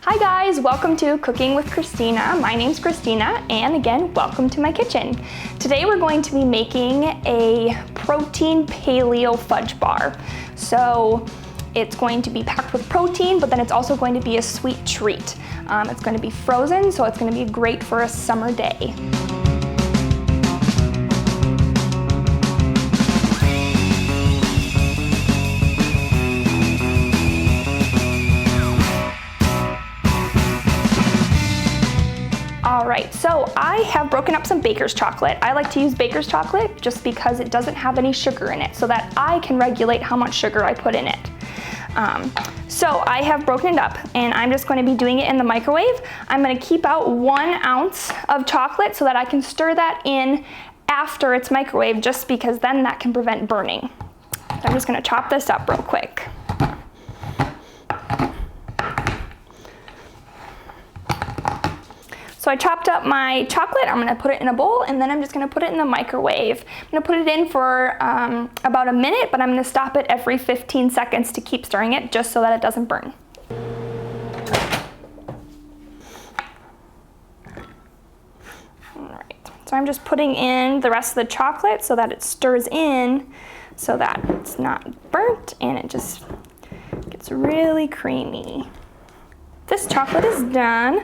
Hi guys, welcome to Cooking with Christina. My name's Christina, and again, welcome to my kitchen. Today we're going to be making a protein paleo fudge bar. So it's going to be packed with protein, but then it's also going to be a sweet treat. It's going to be frozen, so it's going to be great for a summer day. All right, so I have broken up some baker's chocolate. I like to use baker's chocolate just because it doesn't have any sugar in it, so that I can regulate how much sugar I put in it. So I have broken it up, and I'm just going to be doing it in the microwave. I'm going to keep out 1 ounce of chocolate so that I can stir that in after it's microwaved, just because then that can prevent burning. So I'm just going to chop this up real quick. So I chopped up my chocolate, I'm gonna put it in a bowl, and then I'm just gonna put it in the microwave. I'm gonna put it in for about a minute, but I'm gonna stop it every 15 seconds to keep stirring it, just so that it doesn't burn. All right, so I'm just putting in the rest of the chocolate so that it stirs in, so that it's not burnt, and it just gets really creamy. This chocolate is done.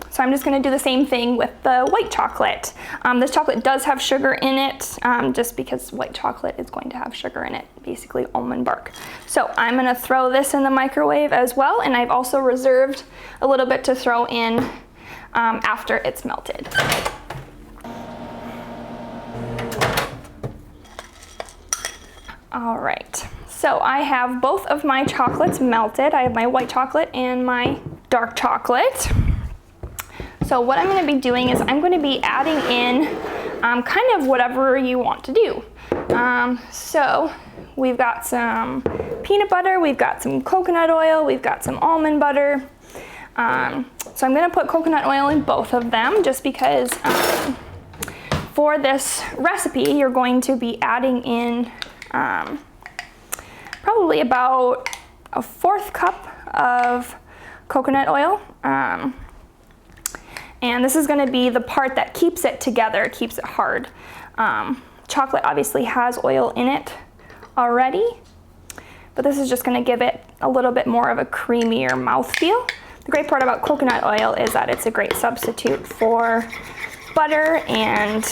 So I'm just going to do the same thing with the white chocolate. This chocolate does have sugar in it, just because white chocolate is going to have sugar in it, basically almond bark. So I'm going to throw this in the microwave as well, and I've also reserved a little bit to throw in after it's melted. All right, so I have both of my chocolates melted. I have my white chocolate and my dark chocolate. So what I'm going to be doing is I'm going to be adding in kind of whatever you want to do. So we've got some peanut butter, we've got some coconut oil, we've got some almond butter. So I'm going to put coconut oil in both of them, just because for this recipe you're going to be adding in probably about a 1/4 cup of coconut oil. And this is going to be the part that keeps it together, keeps it hard. Chocolate obviously has oil in it already, but this is just going to give it a little bit more of a creamier mouthfeel. The great part about coconut oil is that it's a great substitute for butter and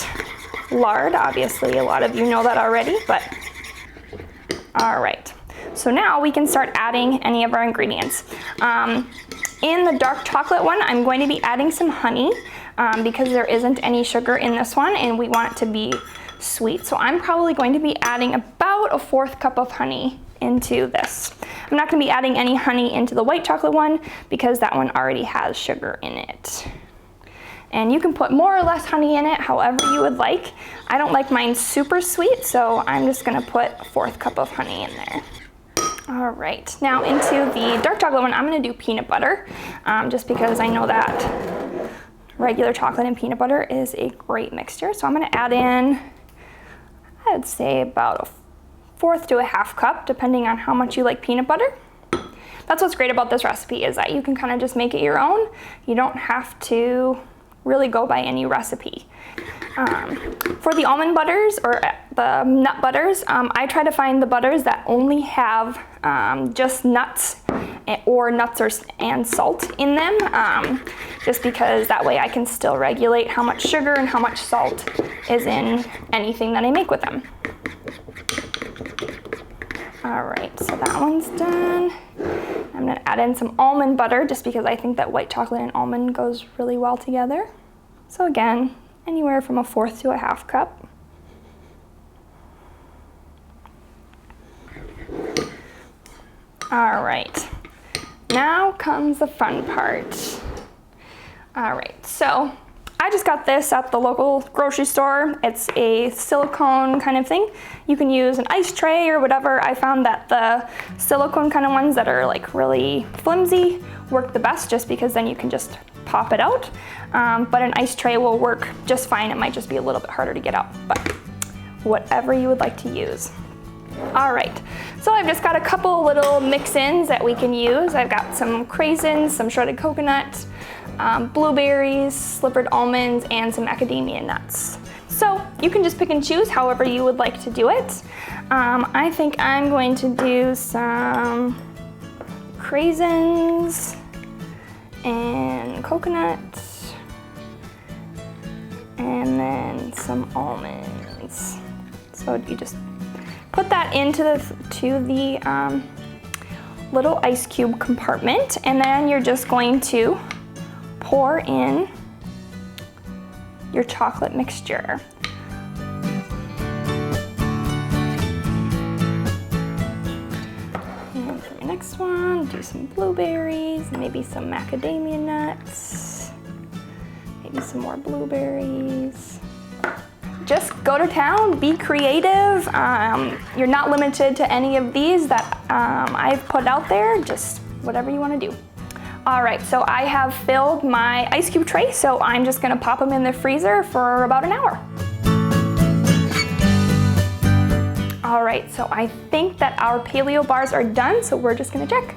lard. Obviously, a lot of you know that already, but all right. So now we can start adding any of our ingredients. In the dark chocolate one, I'm going to be adding some honey because there isn't any sugar in this one, and we want it to be sweet. So I'm probably going to be adding about a 1/4 cup of honey into this. I'm not going to be adding any honey into the white chocolate one because that one already has sugar in it. And you can put more or less honey in it, however you would like. I don't like mine super sweet, so I'm just going to put a 1/4 cup of honey in there. All right, now into the dark chocolate one, I'm going to do peanut butter, just because I know that regular chocolate and peanut butter is a great mixture. So I'm going to add in, I'd say about a 1/4 to a 1/2 cup, depending on how much you like peanut butter. That's what's great about this recipe, is that you can kind of just make it your own. You don't have to really go by any recipe. For the almond butters or the nut butters, I try to find the butters that only have just nuts and salt in them, just because that way I can still regulate how much sugar and how much salt is in anything that I make with them. All right, so that one's done. I'm gonna add in some almond butter, just because I think that white chocolate and almond goes really well together. So again, anywhere from a 1/4 to a 1/2 cup. All right, now comes the fun part. All right, so I just got this at the local grocery store. It's a silicone kind of thing. You can use an ice tray or whatever. I found that the silicone kind of ones that are like really flimsy work the best, just because then you can just pop it out. But an ice tray will work just fine. It might just be a little bit harder to get out, but whatever you would like to use. All right, so I've just got a couple little mix-ins that we can use. I've got some craisins, some shredded coconut, blueberries, slivered almonds, and some macadamia nuts. So you can just pick and choose however you would like to do it. I think I'm going to do some craisins and coconut, and then some almonds. So you just put that into the little ice cube compartment, and then you're just going to pour in your chocolate mixture. And for the next one, do some blueberries, maybe some macadamia nuts, maybe some more blueberries. Just go to town, be creative. You're not limited to any of these that I've put out there, just whatever you want to do. All right, so I have filled my ice cube tray, so I'm just gonna pop them in the freezer for about an hour. All right, so I think that our paleo bars are done, so we're just gonna check.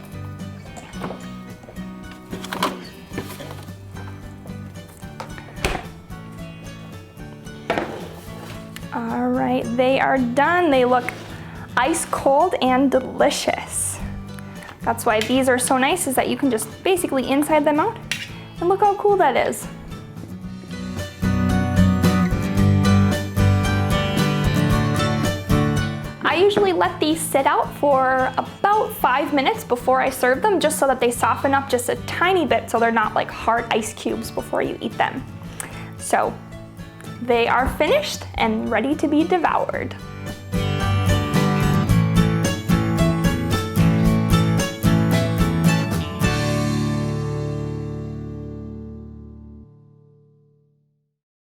All right, they are done. They look ice cold and delicious. That's why these are so nice, is that you can just basically inside them out, and look how cool that is. I usually let these sit out for about 5 minutes before I serve them, just so that they soften up just a tiny bit so they're not like hard ice cubes before you eat them. So they are finished and ready to be devoured.